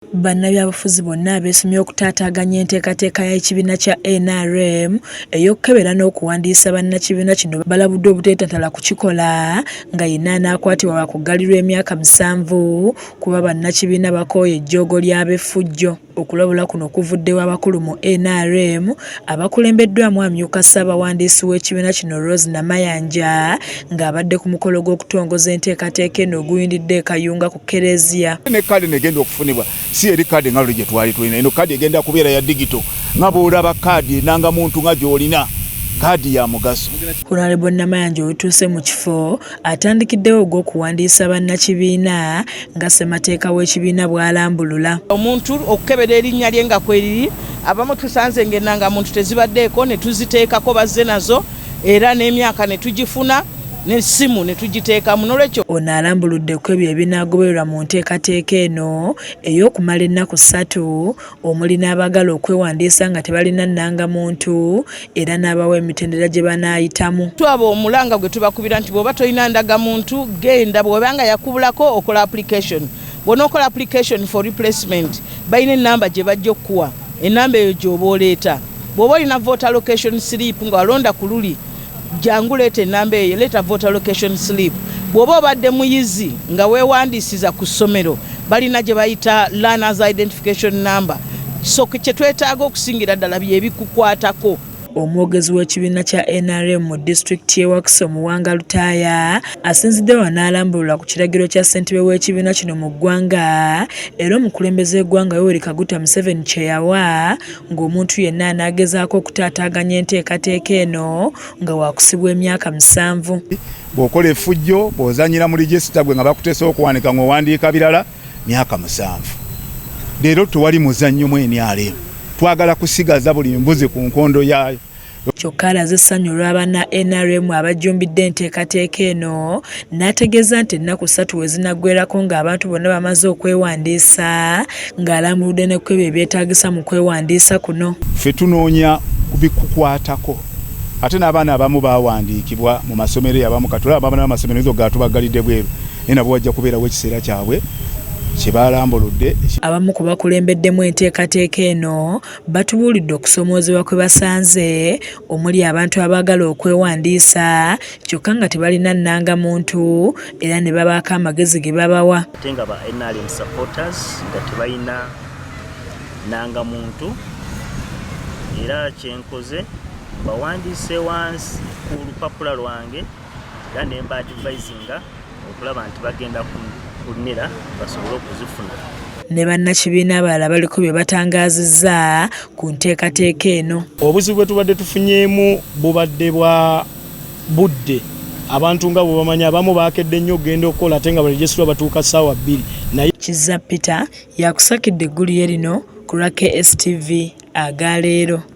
Bannabyabufuzi bonna abeesomye okutaataaganya enteekateeka y'ekibiina kya NRM ey'okukebera n'okuwandiisa bannakibiina kino balabudde obuteetatala kukikola nga yenna anaakwatibwa wakuggalirwa emyaka 7 kuba bannakibiina bakooye ejjoogo ly'ab'effujjo. Okulabula kuno kuvuddewo abakulu mu NRM abakulembeddwamu amyuka ssaabawandiisi w'ekibiina kino Rose Namayanja ng'abadde ku mukolo gw'okutongoza enteekateeka eno oguyindidde e Kayunga ku Kereziya. Ne kkaadi negenda okufunibwa si eri kkaadi nga luli gye twali tulina, eno kkaadi egenda kubeera ya digito nga bw'olaba kkaadi enanga muntu nga gy'olina kkaadi ya mugaso. Honorable Namayanja otuuse mu kifo atandikiddewo ogw'okuwandiisa bannakibiina nga ssemateeka w'ekibiina bw'alambulula. Omuntu okukebera erinnya lye nga kweriri abamu tusanze ng'ennanga muntu tezibaddeeko ne tuziteekako bazze nazo era n'emyaka ne tugifuna n'essimu ne tugiteekamu. N'olwekyo ono alambuludde ku ebyo ebinaagobererwa mu nteekateeka eno ey'okumala ennaku 3 omuli n'abaagala okwewandiisa nga tebalina nnangamuntu era n'abawa emitendera gye banaayitamu. Twaba omulanga gwe tubakubira nti bw'oba tolina ndagamuntu genda, bw'obanga yakubulako okola application. Bw'onookola application for replacement balina ennamba gye bajja okukuwa, ennamba eyo gy'oba oleeta. Bw'oba olina voter location slip nga walonda ku luli jangu leeta ennamba eyo, leeta voter location slip. Bw'oba obadde muyizi nga weewandiisiza ku ssomero balina gye bayita learners identification number. So kye twetaaga okusingira ddala bye bikukwatako. Omwogezi w'ekibiina kya NRM mu disitulikiti y'e Wakiso Muwanga Lutaaya asinziddewo n'alambulula ku kiragiro kya ssentebe w'ekibiina kino mu ggwanga era omukulembeze w'eggwanga Yoweri Kaguta Museveni kye yawa ng'omuntu yenna anaagezaako okutaataaganya enteekateeka eno nga waakusibwa emyaka 7. Bw'okola effujjo bw'ozannyira mu regisita gwe nga bakuteesa okuwanika ng'owandiika birala myaka 7. Leero tewali muzannyo mu NRM. Twagala kusigaza buli mbuzi ku nkondo yaayo. Kyokka alaze essanyu olw'abanna NRM abajjumbidde enteekateeka eno n'ategeeza nti ennaku 3 we zinaggwerako ng'abantu bonna bamaze okwewandiisa ng'alambuludde ne ku ebyo ebyetaagisa mu kwewandiisa kuno. Ffe tunoonya kubikukwatako ate n'abaana abamu baawandiikibwa mu masomero abamu katulaba abaana b'amasomero ezo gaatubagalidde bweru naye nabo wajja kubeerawo ekiseera kyabwe kyebalambuludde. Abamu ku bakulembeddemu enteekateeka eno batubuulidde okusoomoozebwa kwe basanze omuli abantu abaagala okwewandiisa kyokka nga tebalina nnangamuntu era ne babaako amagezi ge babawa. Ate nga ba NRM supporters nga tebalina nnangamuntu era kyenkoze bawandiise wansi ku lupapula lwange era ne mbaadvisinga okulaba nti bagenda kunira basobole okuzifuna. Ne bannakibiina abalala baliko bye batangaazizza ku nteekateeka eno. Obuzibu bwe tubadde tufunyeemu bubadde bwa budde. Abantu nga bwe bamanya abamu baakedde nnyo okugenda okukola ate nga barejesitulwa batuuka ssaawa 2. Naye Kizza Peter yakusakidde eggulu lye lino ku lwa KSTV agaleero.